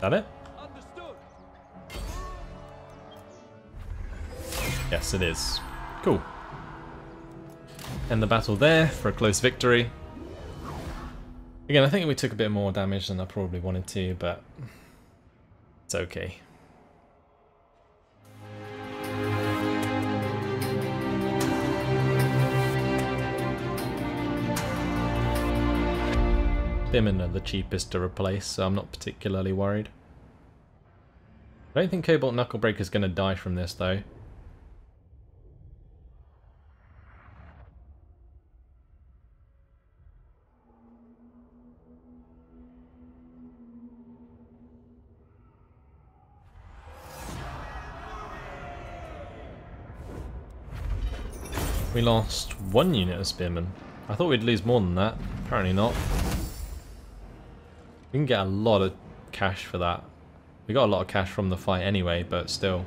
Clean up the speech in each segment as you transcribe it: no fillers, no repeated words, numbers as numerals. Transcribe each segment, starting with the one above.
that it? Yes, it is. Cool. End the battle there for a close victory. Again, I think we took a bit more damage than I probably wanted to, but it's okay. Spearmen are the cheapest to replace, so I'm not particularly worried. I don't think Cobalt Knucklebreaker is going to die from this, though. We lost 1 unit of Spearmen. I thought we'd lose more than that. Apparently not. We can get a lot of cash for that. We got a lot of cash from the fight anyway, but still.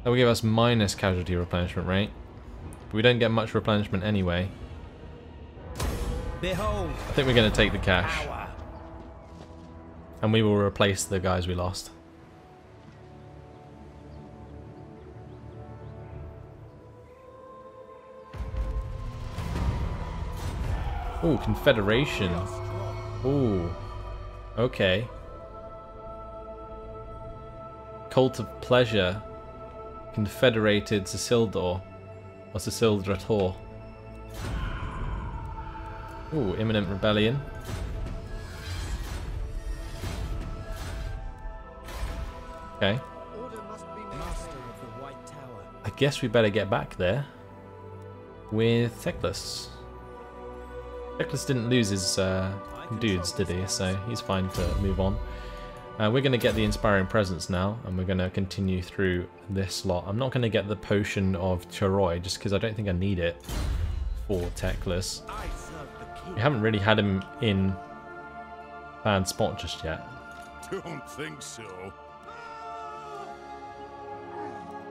That will give us minus casualty replenishment rate. But we don't get much replenishment anyway. Behold, I think we're going to take the cash. And we will replace the guys we lost. Ooh, Confederation. Ooh. Okay. Cult of Pleasure. Confederated Sicildor. Or Sisildrator. Ooh, Imminent Rebellion. Okay. I guess we better get back there with Teclis. Teclis didn't lose his dudes, did he? So he's fine to move on. We're going to get the Inspiring Presence now, and we're going to continue through this lot. I'm not going to get the Potion of Choroi, just because I don't think I need it for Teclis. We haven't really had him in bad spot just yet. Don't think so.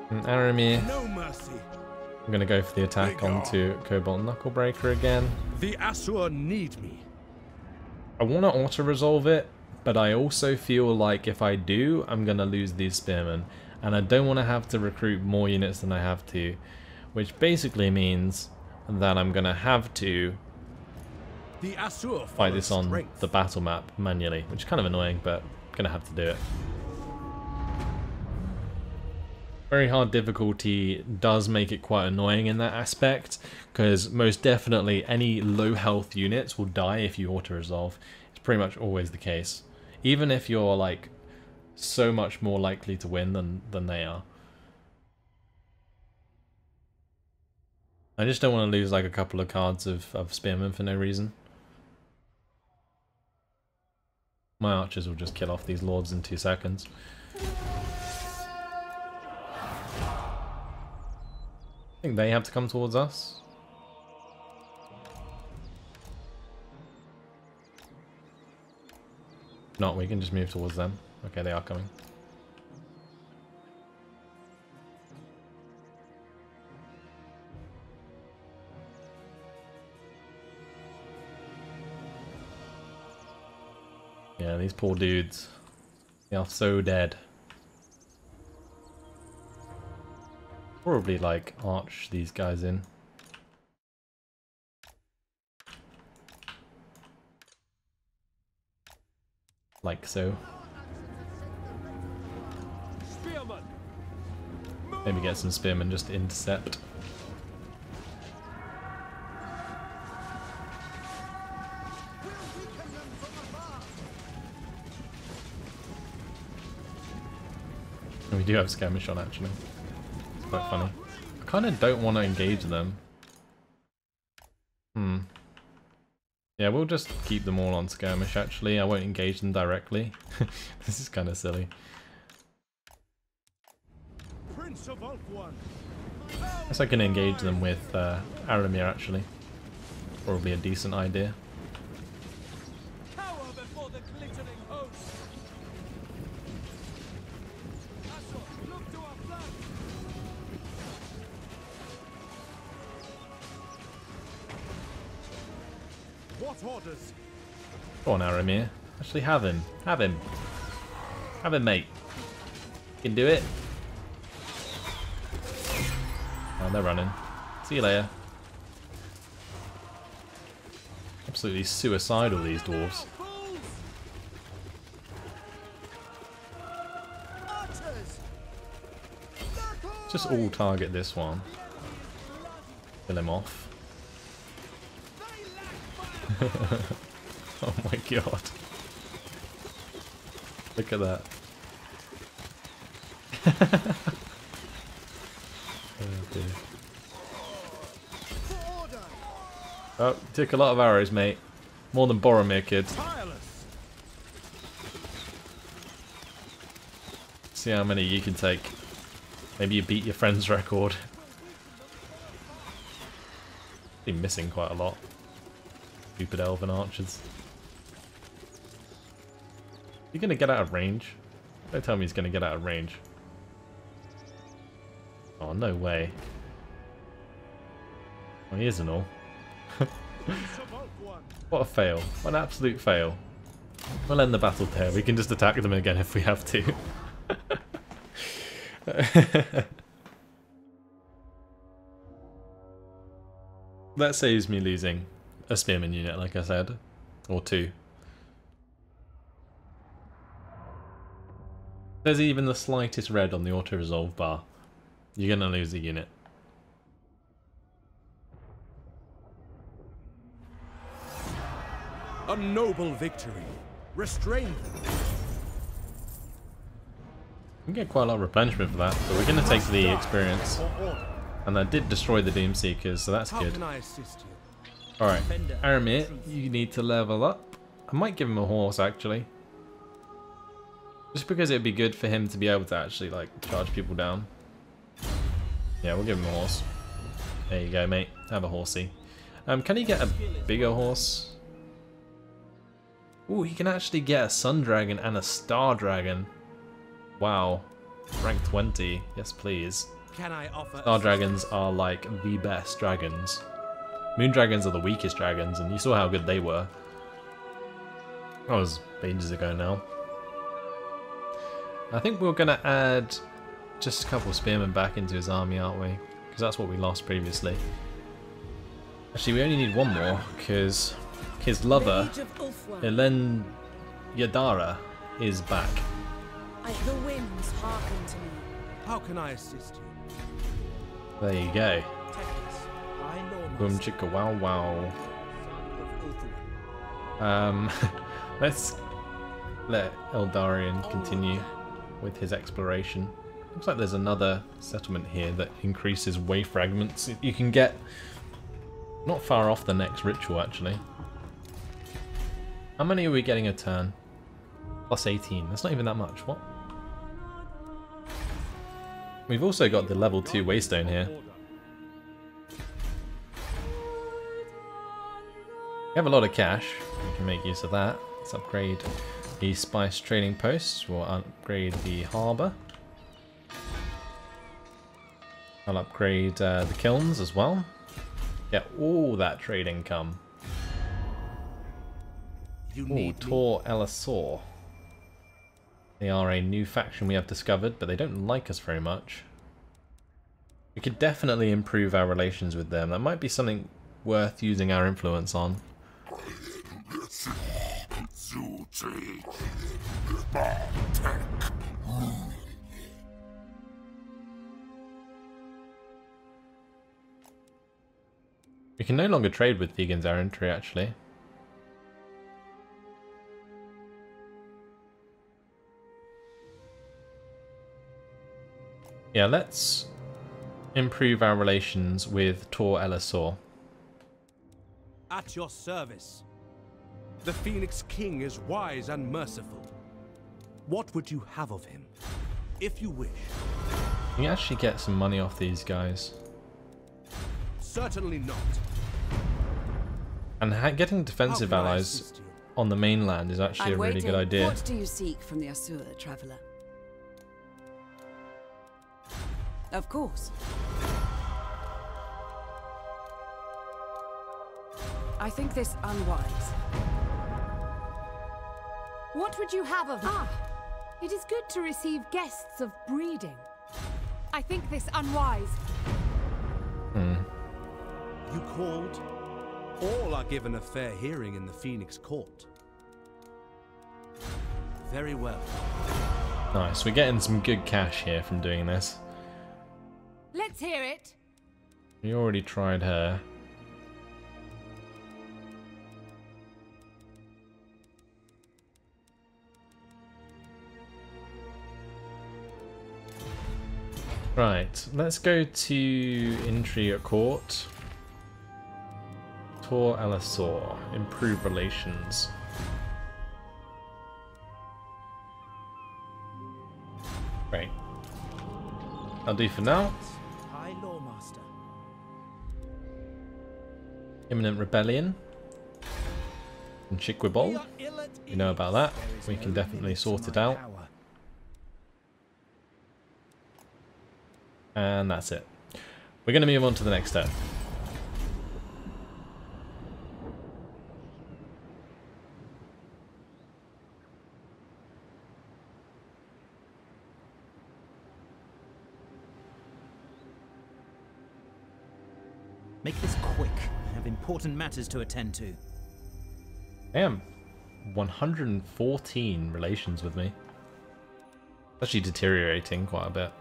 Aramir. No mercy. I'm going to go for the attack onto Cobalt Knucklebreaker again. The Asur need me. I want to auto-resolve it, but I also feel like if I do, I'm going to lose these Spearmen. And I don't want to have to recruit more units than I have to. Which basically means that I'm going to have to fight this on the battle map manually. Which is kind of annoying, but I'm going to have to do it. Very hard difficulty does make it quite annoying in that aspect, because most definitely any low health units will die if you auto-resolve. It's pretty much always the case. Even if you're like so much more likely to win than they are. I just don't want to lose like a couple of cards of Spearmen for no reason. My archers will just kill off these lords in 2 seconds. I think they have to come towards us. If not, we can just move towards them. Okay, they are coming. Yeah, these poor dudes. They are so dead. Probably like arch these guys in. Like so. Maybe get some spearmen just to intercept. We do have skirmish on actually. Quite funny. I kind of don't want to engage them. Yeah, we'll just keep them all on skirmish actually. I won't engage them directly. This is kind of silly. I guess I can engage them with Aramir actually. Probably a decent idea. Go on, Aramir. Actually, have him. Have him. Have him, mate. You can do it. Oh, they're running. See you later. Absolutely suicidal, these dwarves. Just all target this one. Kill him off. Oh my god. Look at that. Oh dear. Oh, took a lot of arrows, mate. More than Boromir, kids. See how many you can take. Maybe you beat your friend's record. Been missing quite a lot. Stupid elven archers. You gonna get out of range? Don't tell me he's gonna get out of range. Oh, no way. Oh, he isn't all. What a fail. What an absolute fail. We'll end the battle there. We can just attack them again if we have to. That saves me losing a spearman unit, like I said. Or two. There's even the slightest red on the auto-resolve bar. You're gonna lose a unit. A noble victory. Restrain them. We can get quite a lot of replenishment for that, but we're going to take the experience. And that did destroy the Doom Seekers, so that's good. Alright, Aramir, you need to level up. I might give him a horse, actually. Just because it'd be good for him to be able to actually, like, charge people down. Yeah, we'll give him a horse. There you go, mate. Have a horsey. Can he get a bigger horse? Ooh, he can actually get a Sun Dragon and a Star Dragon. Wow. Rank 20. Yes, please. Can I offer Star Dragons are like the best dragons. Moon Dragons are the weakest dragons, and you saw how good they were. That was ages ago now. I think we're going to add just a couple of spearmen back into his army, aren't we? Because that's what we lost previously. Actually, we only need one more, because his lover, Elen Yadara, is back. The winds hearken to me. How can I assist you? There you go. Teclis, I know Boom chicka wow wow. Let's let Eldarion continue with his exploration. Looks like there's another settlement here that increases way fragments. You can get not far off the next ritual, actually. How many are we getting a turn? Plus 18. That's not even that much. What? We've also got the level 2 Waystone here. We have a lot of cash. We can make use of that. Let's upgrade the Spice Trading Posts. We'll upgrade the Harbour. I'll upgrade the Kilns as well. Get all that trade income. Ooh, Tor Elisor. They are a new faction we have discovered, but they don't like us very much. We could definitely improve our relations with them. That might be something worth using our influence on. We can no longer trade with Vegan's Errantry, actually. Yeah, let's improve our relations with Tor Elisor. At your service. The Phoenix King is wise and merciful. What would you have of him? If you wish. We can actually get some money off these guys. Certainly not. And getting defensive allies on the mainland is actually a really good idea. What do you seek from the Asura, traveller? Of course. I think this unwise. What would you have of me? It is good to receive guests of breeding. I think this unwise. You called? All are given a fair hearing in the Phoenix Court. Very well. Nice, we're getting some good cash here from doing this. Let's hear it. We already tried her. Right, let's go to Intrigue at Court. Tor Elisor, improve relations. Great. I'll do for now. High Lawmaster. Imminent rebellion. And Chiquibol. We know about that. We can definitely sort it out. And that's it. We're going to move on to the next step. Make this quick. I have important matters to attend to. Damn. 114 relations with me. Actually deteriorating quite a bit.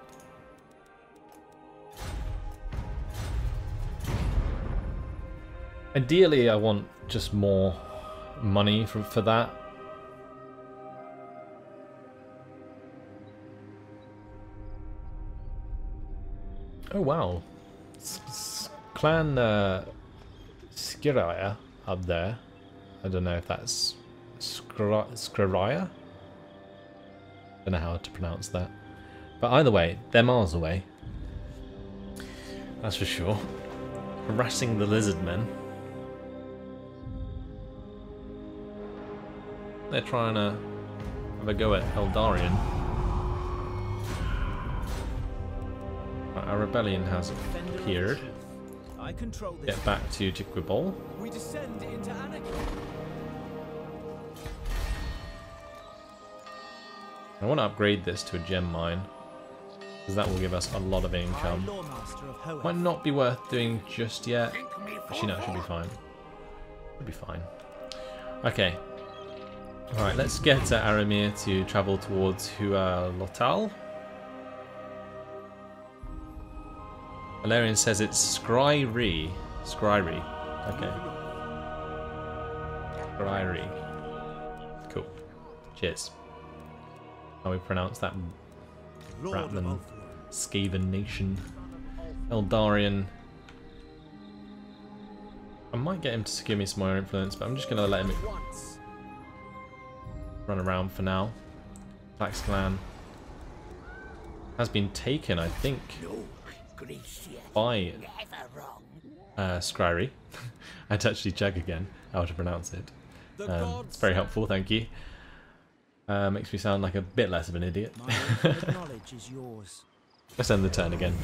Ideally, I want just more money for that. Oh wow. Clan Skiraya up there. I don't know if that's Skiraya? Don't know how to pronounce that. But either way, they're miles away. That's for sure. Harassing the lizard men. They're trying to have a go at Eldarion. Right, our rebellion has appeared. I control this. Get back to Chiquibol. We descend into anarchy. I want to upgrade this to a gem mine, because that will give us a lot of income. Might not be worth doing just yet. Actually, no, it should be fine. Should be fine. Okay. Alright, let's get Aramir to travel towards Lotal. Valerian says it's Skryri. Skryri. Okay. Skryri. Cool. Cheers. How we pronounce that? Ratman. Skaven nation. Eldarion. I might get him to secure me some more influence, but I'm just going to let him run around for now. Flax clan has been taken, I think, by Skryri. I had to actually check again how to pronounce it. It's very helpful, thank you. Makes me sound like a bit less of an idiot. Let's end the turn again.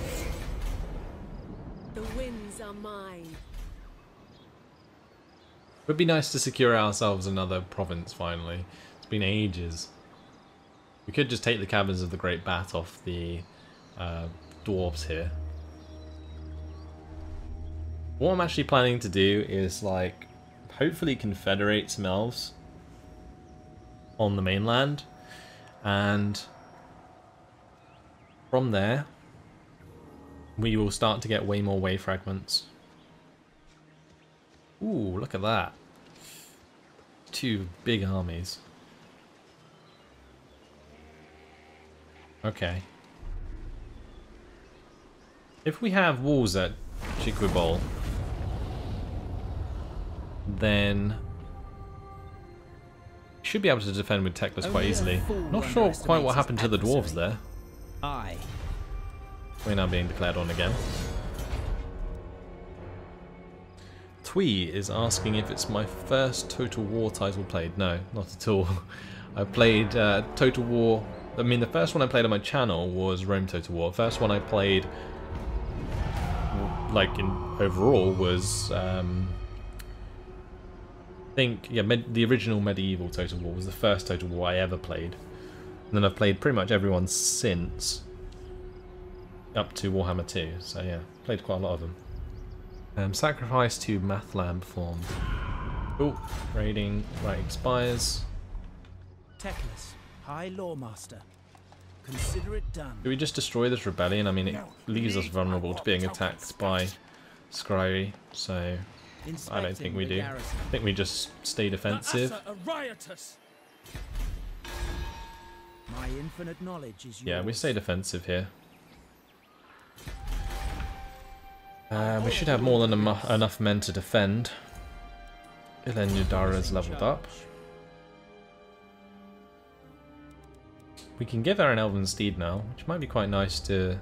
The winds are mine. It would be nice to secure ourselves another province finally. It's been ages. We could just take the cabins of the Great Bat off the dwarves here. What I'm actually planning to do is, like, hopefully confederate some elves on the mainland, and from there we will start to get way more way fragments. Ooh, look at that. 2 big armies. Okay. If we have walls at Chiquibol, then we should be able to defend with Teclis quite easily. Not sure quite what happened to the dwarves there. We're now being declared on again. Twee is asking if it's my first Total War title played. No, not at all. I played Total War. I mean, the first one I played on my channel was Rome Total War. First one I played, like, in overall was think, yeah, the original medieval Total War was the first Total War I ever played. And then I've played pretty much everyone since, up to Warhammer 2. So yeah, played quite a lot of them. Sacrifice to Mathlam performed. Oh, raiding right expires. Teclis, High Lawmaster. Consider it done. Do we just destroy this rebellion? I mean, it leaves us vulnerable to being attacked by Scry, so I don't think we do. I think we just stay defensive. My infinite knowledge is yours. Yeah, we stay defensive here. We should have more than enough men to defend. Ilenyudara's leveled up. We can give her an Elven Steed now, which might be quite nice to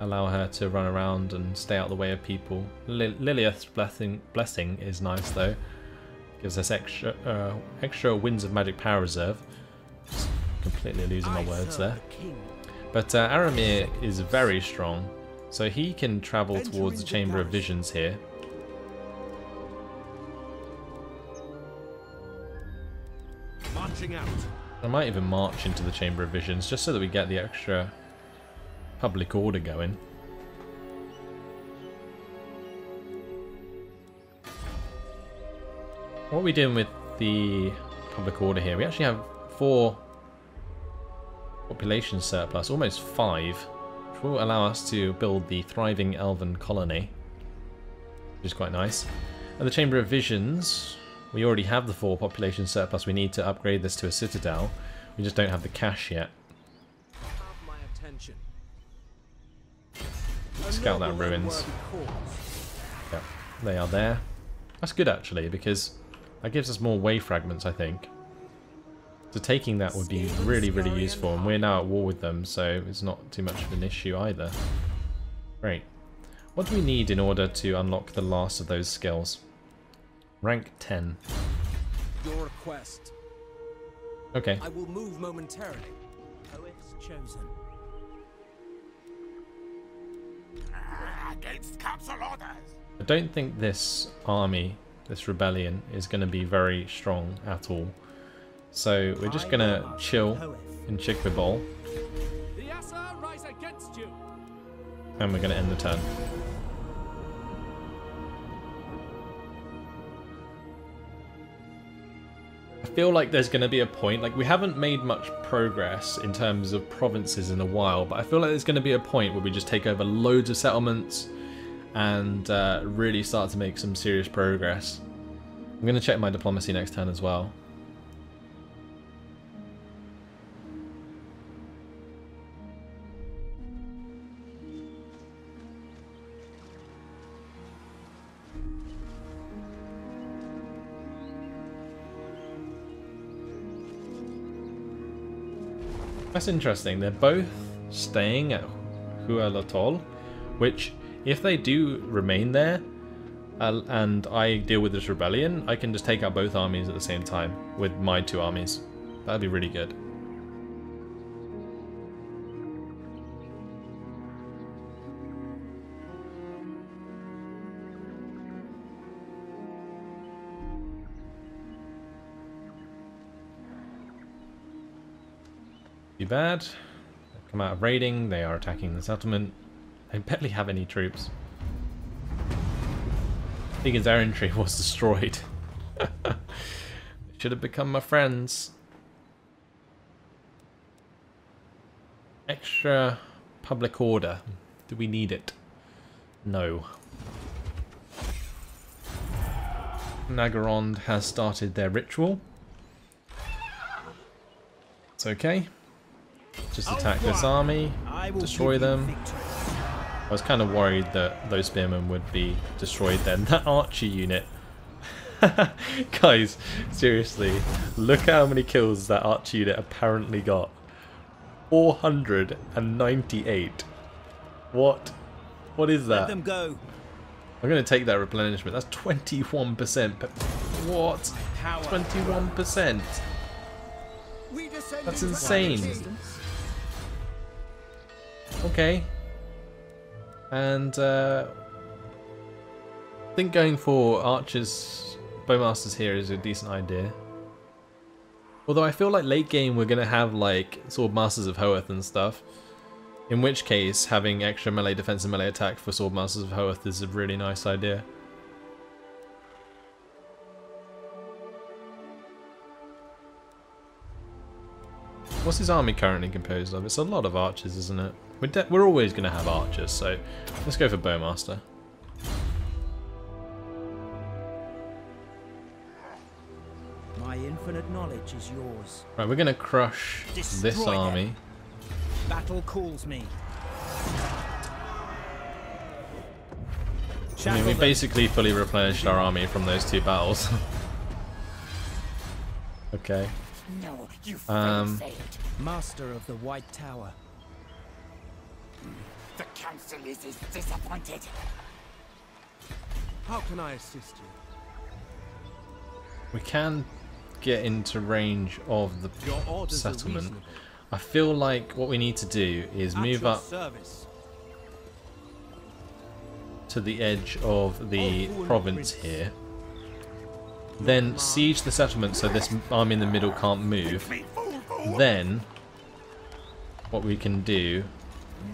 allow her to run around and stay out of the way of people. Lilith's blessing is nice though. Gives us extra Winds of Magic Power Reserve. Just completely losing my words there. But Aramir is very strong, so he can travel towards the Chamber of Visions here. Marching out. I might even march into the Chamber of Visions just so that we get the extra public order going. What are we doing with the public order here? We actually have 4 population surplus, almost 5, which will allow us to build the thriving elven colony, which is quite nice. And the Chamber of Visions, we already have the 4 population surplus. We need to upgrade this to a citadel. We just don't have the cash yet. Have my attention. Scout that ruins. Yeah, they are there. That's good actually, because that gives us more way fragments, I think. So taking that would be really, really useful, and we're now at war with them, so it's not too much of an issue either. Great. What do we need in order to unlock the last of those skills? Rank 10. Your request. Okay. I will move momentarily. Poets chosen. Against council orders. I don't think this army, this rebellion, is going to be very strong at all. So we're just going to chill in Chikwibol, The Assa rise against you. and we're going to end the turn. I feel like there's going to be a point, like we haven't made much progress in terms of provinces in a while, but I feel like there's going to be a point where we just take over loads of settlements and really start to make some serious progress. I'm going to check my diplomacy next turn as well. That's interesting. They're both staying at Hualatol, which, if they do remain there, and I deal with this rebellion, I can just take out both armies at the same time with my 2 armies. That'd be really good. Too bad. They've come out of raiding, they are attacking the settlement. They barely have any troops. Egan's errantry was destroyed. They should have become my friends. Extra public order. Do we need it? No. Nagarond has started their ritual. It's okay. Just attack this army, destroy them. I was kind of worried that those spearmen would be destroyed then. That archer unit. Guys, seriously, look how many kills that archer unit apparently got. 498. What? What is that? Let them go. I'm going to take that replenishment. That's 21%. What? 21%? That's insane. Okay. And I think going for archers Bowmasters here is a decent idea. Although I feel like late game we're going to have like Swordmasters of Hoeth and stuff. In which case, having extra melee defense and melee attack for Swordmasters of Hoeth is a really nice idea. What's his army currently composed of? It's a lot of archers, isn't it? We're always going to have archers, so let's go for Bowmaster. My infinite knowledge is yours. Right, we're going to crush this army. Battle calls me. I mean, we basically fully replenished our army from those two battles. Okay. No, you failed. Master of the White Tower. The council is disappointed. How can I assist you? We can get into range of the Your orders are settlement. reasonable. I feel like what we need to do is At move your up service. to the edge of the province here. Then siege the settlement so this army in the middle can't move. Then what we can do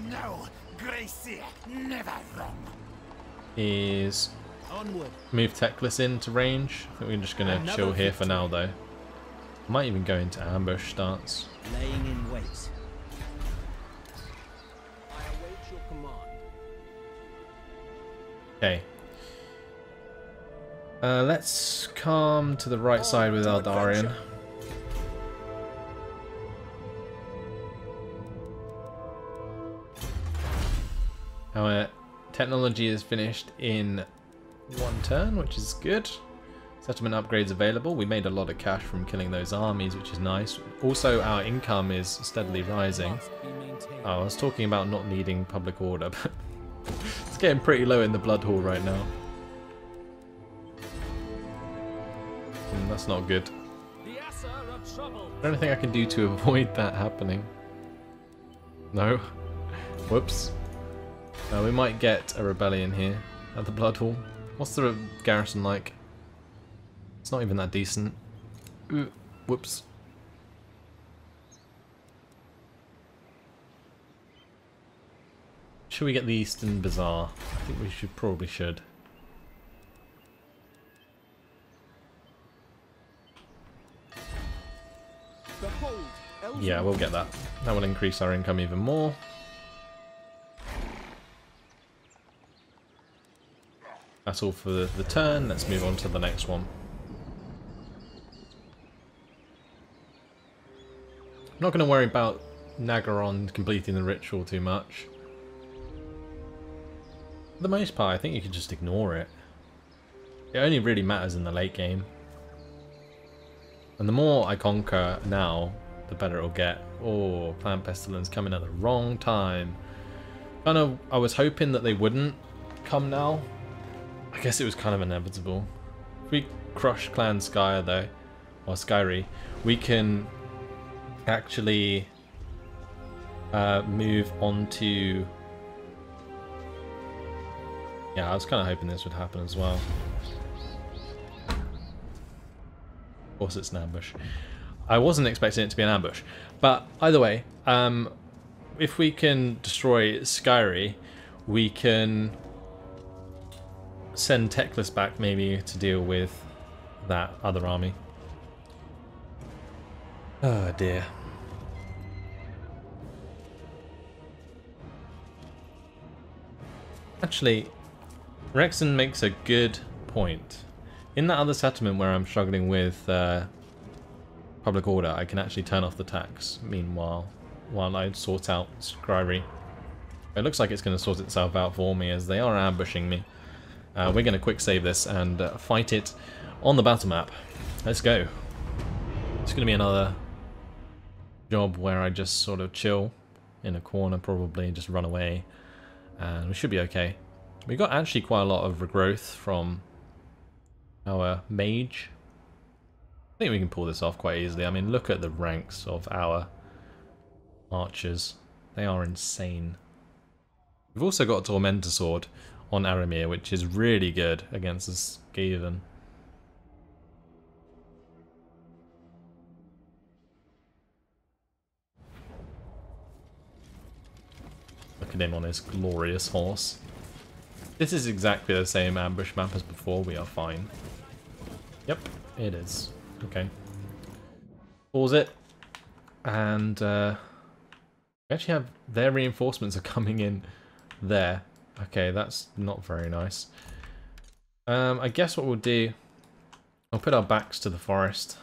No, Gracie, never wrong. is Onward. move Teclis into range. I think we're just going to chill here for now though. Might even go into ambush stance. Laying in wait. I await your command. Okay. Let's come to the right side with Eldarion. Our technology is finished in one turn, which is good. Settlement upgrades available. We made a lot of cash from killing those armies, which is nice. Also, our income is steadily rising. Oh, I was talking about not needing public order, but it's getting pretty low in the Blood Hall right now. That's not good. Anything I can do to avoid that happening? No. Whoops. We might get a rebellion here at the Blood Hall. What's the garrison like? It's not even that decent. Whoops. Should we get the Eastern Bazaar? I think we probably should. Yeah, we'll get that. That will increase our income even more. That's all for the turn. Let's move on to the next one. I'm not going to worry about Nagaron completing the ritual too much. For the most part, I think you can just ignore it. It only really matters in the late game. And the more I conquer now, the better it'll get. Oh, Plant Pestilence coming at the wrong time. I was hoping that they wouldn't come now. I guess it was kind of inevitable. If we crush Clan Skyer though, or Skyrie, we can actually move on to... Yeah, I was kind of hoping this would happen as well. Of course it's an ambush. I wasn't expecting it to be an ambush. But either way, if we can destroy Skyrie, we can send Teclis back maybe to deal with that other army. Oh dear. Actually, Rexon makes a good point. In that other settlement where I'm struggling with public order, I can actually turn off the tax, meanwhile, while I sort out Skyrie. It looks like it's going to sort itself out for me as they are ambushing me. We're going to quick save this and fight it on the battle map. Let's go. It's going to be another job where I just sort of chill in a corner, probably just run away, and we should be okay. We got actually quite a lot of regrowth from our mage. I think we can pull this off quite easily. I mean, look at the ranks of our archers. They are insane. We've also got a Tormentor Sword on Aramir, which is really good against the Skaven. Look at him on his glorious horse. This is exactly the same ambush map as before. We are fine. Yep, it is. Okay. Pause it. And we actually have their reinforcements are coming in there. Okay, that's not very nice. I guess what we'll do, I'll put our backs to the forest.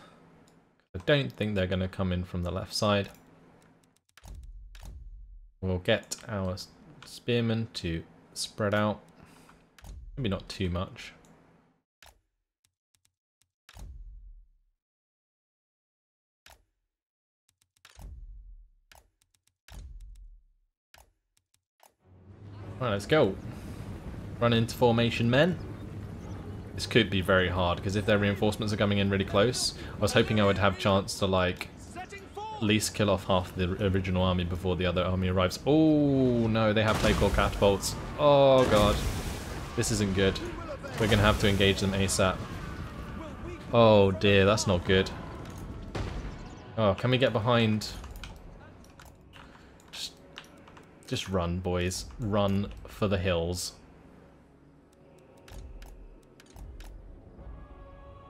I don't think they're going to come in from the left side. We'll get our spearmen to spread out. Maybe not too much. Right, let's go. Run into formation, men. This could be very hard, because if their reinforcements are coming in really close, I was hoping I would have a chance to, like, at least kill off half the original army before the other army arrives. Oh, no, they have plague core catapults. Oh, God. This isn't good. We're going to have to engage them ASAP. Oh, dear, that's not good. Oh, can we get behind? Just run, boys. Run for the hills.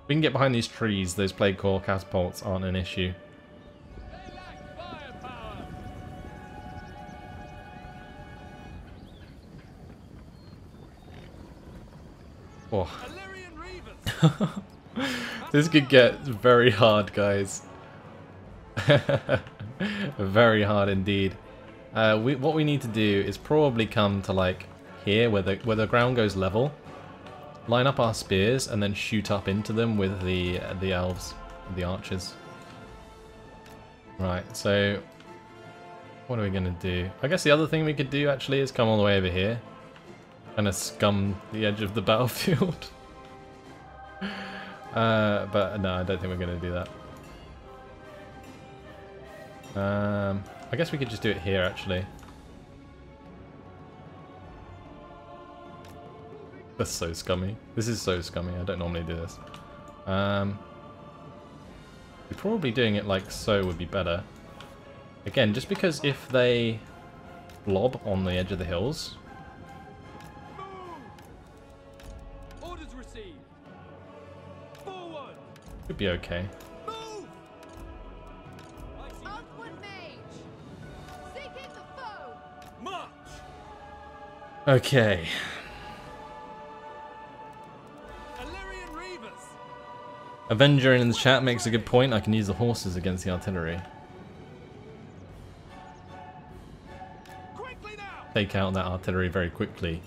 We can get behind these trees. Those plague core catapults aren't an issue. Oh. This could get very hard, guys. Very hard indeed. What we need to do is probably come to like here where the ground goes level, line up our spears, and then shoot up into them with the elves, the archers. Right, so what are we gonna do? I guess the other thing we could do actually is come all the way over here, kind of scum the edge of the battlefield. But no, I don't think we're gonna do that. I guess we could just do it here, actually. That's so scummy. This is so scummy. I don't normally do this. Probably doing it like so would be better. Again, just because if they blob on the edge of the hills... Orders received. Forward. Could be okay. Okay. Avenger in the chat makes a good point. I can use the horses against the artillery. Take out that artillery very quickly.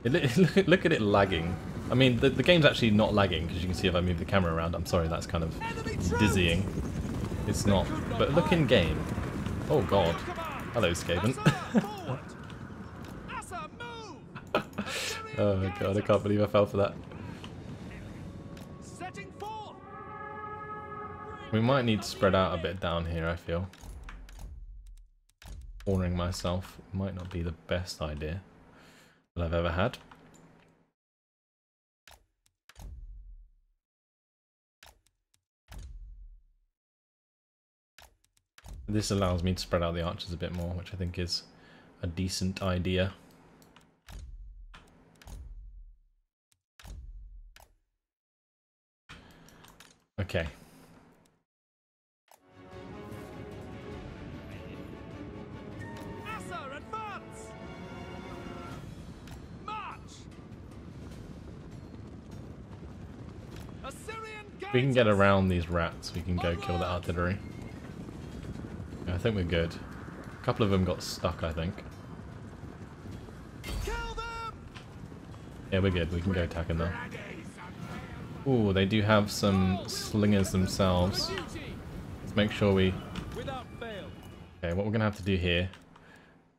Look at it lagging. I mean, the game's actually not lagging, because you can see if I move the camera around. I'm sorry, that's kind of dizzying. It's not. But look in game. Oh god. Hello, Skaven. Oh god, I can't believe I fell for that. We might need to spread out a bit down here, I feel. Cornering myself might not be the best idea that I've ever had. This allows me to spread out the archers a bit more, which I think is a decent idea. Okay. If we can get around these rats, we can go kill the artillery. Yeah, I think we're good. A couple of them got stuck, I think. Yeah, we're good. We can go attacking them. Ooh, they do have some slingers themselves. Let's make sure we... Okay, what we're going to have to do here...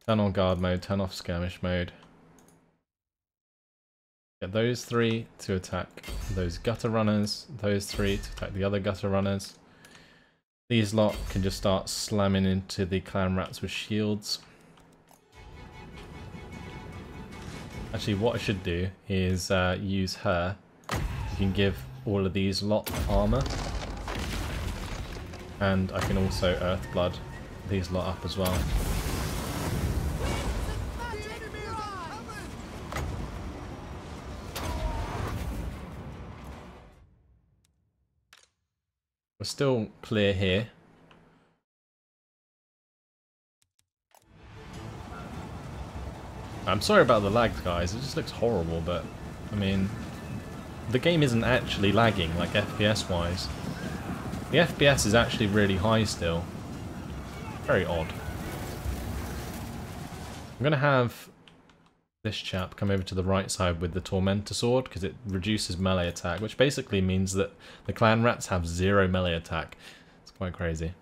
Turn on guard mode, turn off skirmish mode. Get those three to attack those gutter runners, those three to attack the other gutter runners. These lot can just start slamming into the clan rats with shields. Actually, what I should do is use her. You can give all of these lot armor. And I can also Earthblood these lot up as well. We're still clear here. I'm sorry about the lags, guys. It just looks horrible, but I mean, the game isn't actually lagging, like FPS wise. The FPS is actually really high still. Very odd. I'm gonna have this chap come over to the right side with the Tormentor Sword, because it reduces melee attack, which basically means that the clan rats have 0 melee attack. It's quite crazy.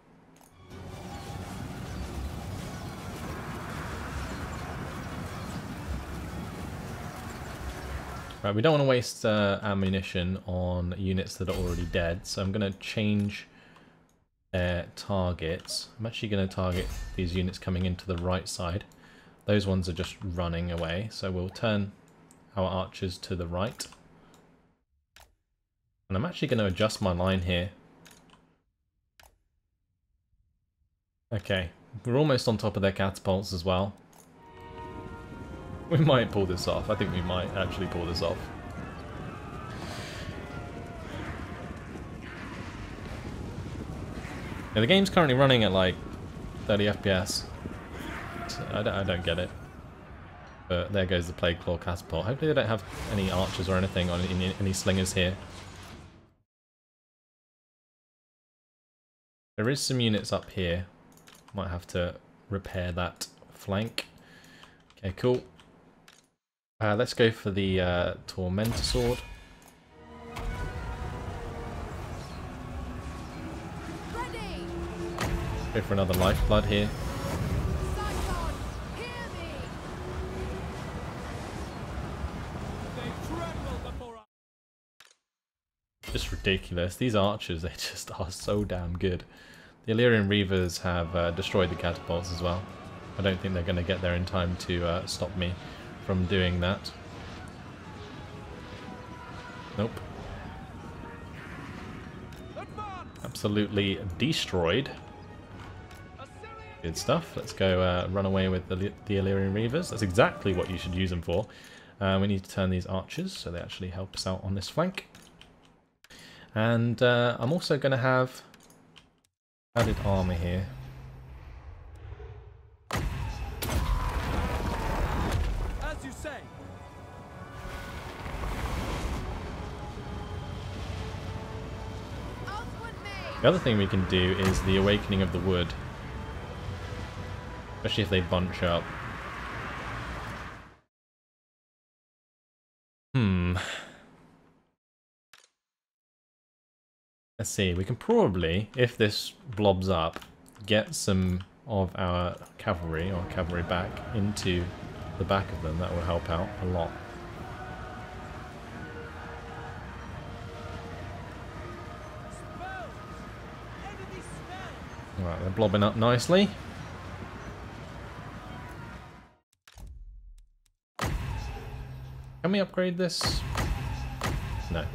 Right, we don't want to waste ammunition on units that are already dead, so I'm going to change their targets. I'm actually going to target these units coming into the right side. Those ones are just running away, so we'll turn our archers to the right. And I'm actually going to adjust my line here. Okay, we're almost on top of their catapults as well. We might pull this off. I think we might actually pull this off. Yeah, the game's currently running at like 30 FPS. So I don't get it. But there goes the Plague Claw catapult. Hopefully they don't have any archers or anything on any slingers here. There is some units up here. Might have to repair that flank. Okay, cool. Let's go for the Tormentor Sword. Ready. Go for another Lifeblood here. Cyclone, hear me. Just ridiculous. These archers, they just are so damn good. The Illyrian Reavers have destroyed the catapults as well. I don't think they're going to get there in time to stop me from doing that. Nope. Absolutely destroyed. Good stuff. Let's go run away with the Illyrian Reavers. That's exactly what you should use them for. We need to turn these archers so they actually help us out on this flank. And I'm also going to have added armor here. As you say. The other thing we can do is the Awakening of the Wood. Especially if they bunch up. Let's see, we can probably, if this blobs up, get some of our cavalry, or cavalry back, into the back of them. That will help out a lot. Alright, they're blobbing up nicely. Can we upgrade this? No.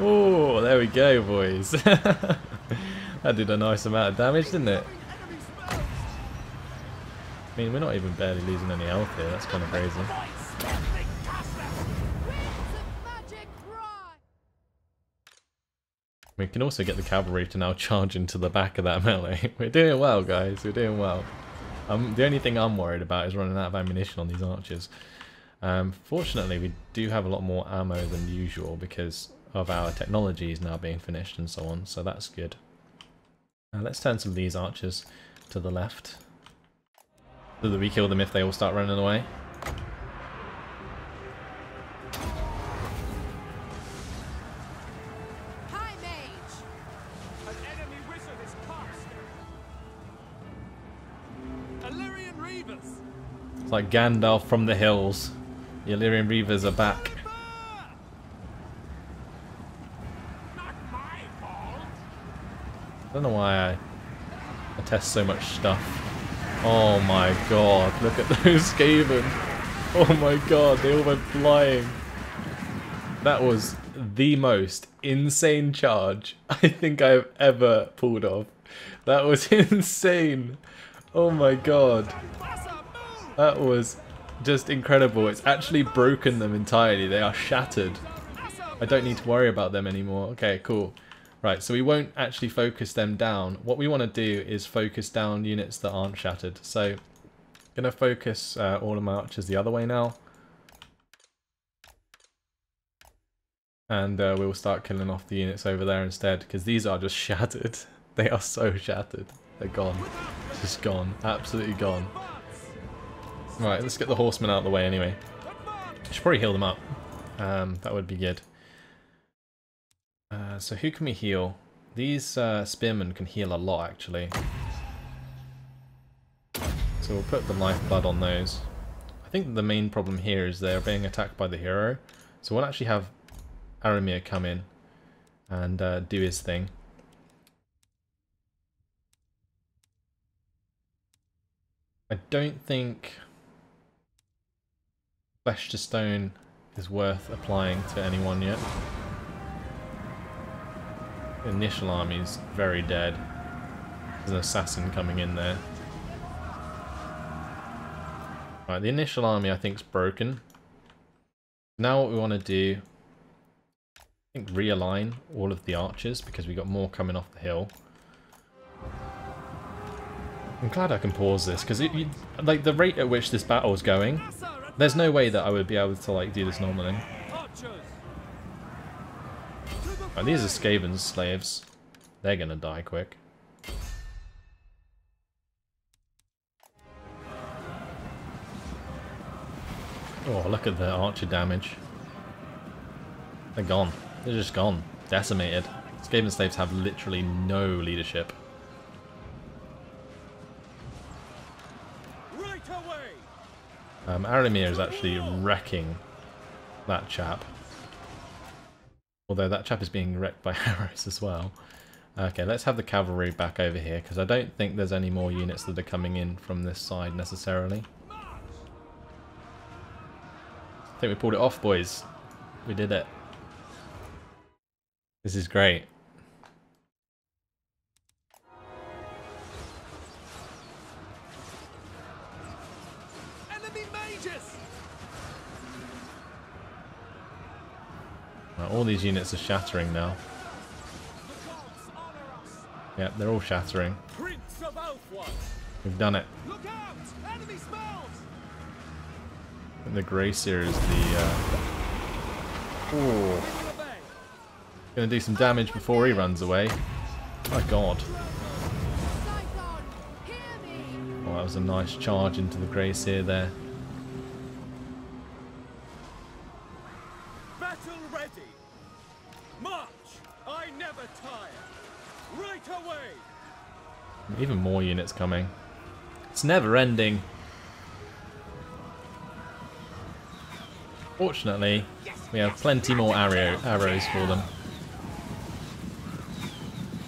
Oh, there we go, boys. That did a nice amount of damage, didn't it? I mean, we're not even barely losing any health here. That's kind of crazy. We can also get the cavalry to now charge into the back of that melee. We're doing well, guys. We're doing well. The only thing I'm worried about is running out of ammunition on these archers. Fortunately, we do have a lot more ammo than usual because of our technologies now being finished and so on, so that's good. Let's turn some of these archers to the left so that we kill them if they all start running away. High mage. An enemy wizard is cast. Illyrian Reavers. It's like Gandalf from the hills. The Illyrian Reavers are back. I don't know why I test so much stuff. Oh my god, look at those Skaven. Oh my god, they all went flying. That was the most insane charge I think I've ever pulled off. That was insane. Oh my god. That was just incredible. It's actually broken them entirely. They are shattered. I don't need to worry about them anymore. Okay, cool. Right, so we won't actually focus them down. What we want to do is focus down units that aren't shattered. So, I'm going to focus all of my archers the other way now. And we'll start killing off the units over there instead, because these are just shattered. They are so shattered. They're gone. Just gone. Absolutely gone. Right, let's get the horsemen out of the way anyway. Should probably heal them up. That would be good. So who can we heal? These spearmen can heal a lot, actually. So we'll put the lifeblood on those. I think the main problem here is they're being attacked by the hero. So we'll actually have Aramir come in and do his thing. I don't think Flesh to Stone is worth applying to anyone yet. The initial army is very dead. There's an assassin coming in there. Right, the initial army I think is broken. Now what we want to do, I think realign all of the archers because we got more coming off the hill. I'm glad I can pause this because like the rate at which this battle is going, there's no way that I would be able to like do this normally. Right, these are Skaven's slaves. They're gonna die quick. Oh, look at the archer damage. They're gone. They're just gone. Decimated. Skaven slaves have literally no leadership. Aramir is actually wrecking that chap. Although that chap is being wrecked by arrows as well. Okay, let's have the cavalry back over here, because I don't think there's any more units that are coming in from this side necessarily. I think we pulled it off, boys. We did it. This is great. Right, all these units are shattering now. Yeah, they're all shattering. We've done it. And the Gracier is the... Ooh. Gonna do some damage before he runs away. My god. Oh, that was a nice charge into the Gracier there. Even more units coming. It's never ending. Fortunately, we have plenty more arrows for them.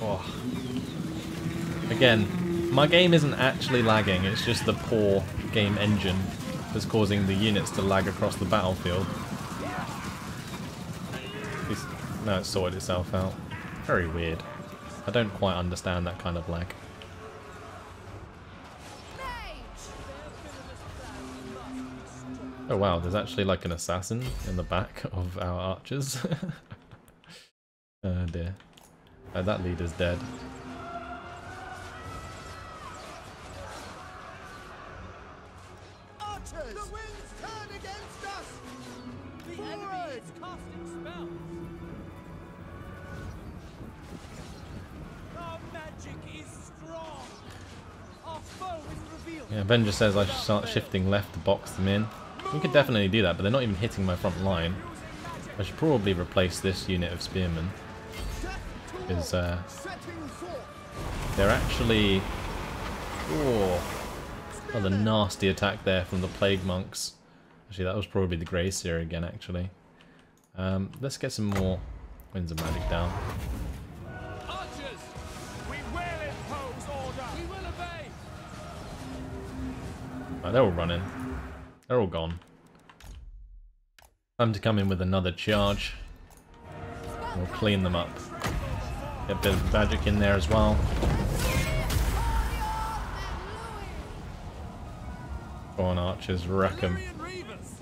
Oh. Again, my game isn't actually lagging, it's just the poor game engine that's causing the units to lag across the battlefield. Now it's sorted itself out. Very weird. I don't quite understand that kind of lag. Oh wow, there's actually like an assassin in the back of our archers. Oh dear. Oh, that leader's dead. Archers! The winds turn against us! The enemy is casting spells! Our magic is strong! Our foe is revealed! Yeah, Ben just says I should start shifting left to box them in. We could definitely do that, but they're not even hitting my front line. I should probably replace this unit of spearmen. Because they're actually... Oh, the nasty attack there from the Plague Monks. Actually, that was probably the Gracier again, actually. Let's get some more Winds of Magic down. Archers! We will impose order! We will obey! Right, they're all running. They're all gone. Time to come in with another charge. We'll clean them up. Get a bit of magic in there as well. Go on, archers, wreck 'em. Illyrian Reavers.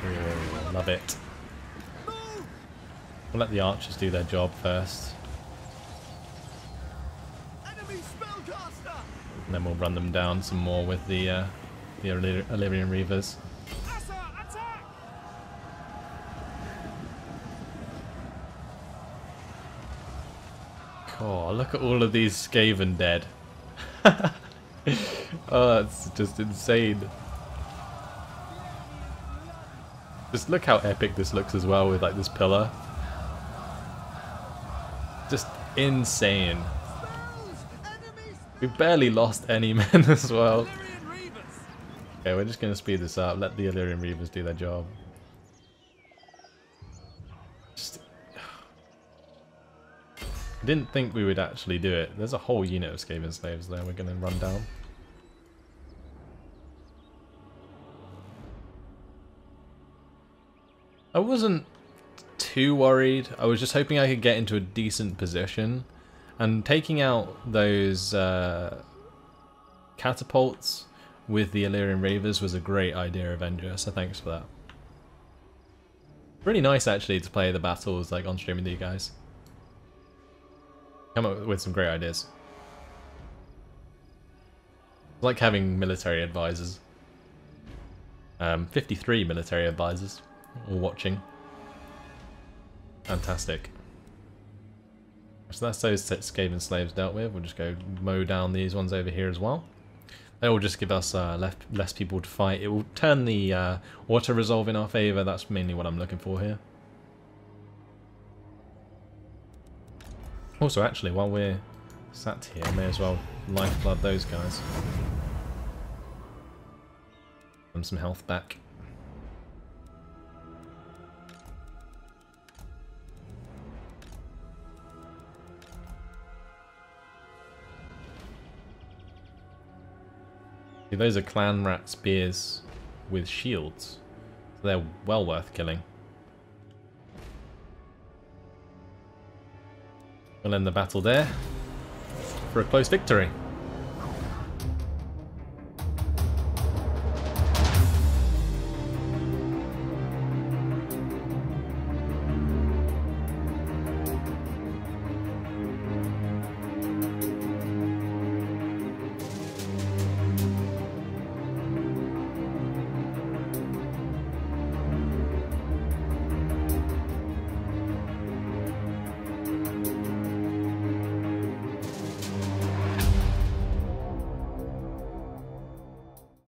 Ooh, love it. We'll let the archers do their job first. Enemy spellcaster. And then we'll run them down some more with the Illyrian Reavers. Assa, attack! Oh, look at all of these Skaven dead. Oh, it's just insane. Just look how epic this looks as well with like this pillar. Just insane. We barely lost any men as well. Illyrian Reavers. Okay, we're just going to speed this up. Let the Illyrian Reavers do their job. Just... I didn't think we would actually do it. There's a whole unit of Skaven slaves there we're going to run down. I wasn't too worried. I was just hoping I could get into a decent position. And taking out those catapults with the Illyrian Reavers was a great idea, Avenger, so thanks for that. Really nice actually to play the battles like on stream with you guys. Come up with some great ideas. I like having military advisors. 53 military advisors all watching. Fantastic. So that's those Skaven slaves dealt with. We'll just go mow down these ones over here as well. They will just give us less people to fight. It will turn the auto resolve in our favour. That's mainly what I'm looking for here. Also, actually, while we're sat here, I may as well lifeblood those guys. Give them some health back. See, those are clan rat spears with shields, so they're well worth killing. We'll end the battle there for a close victory.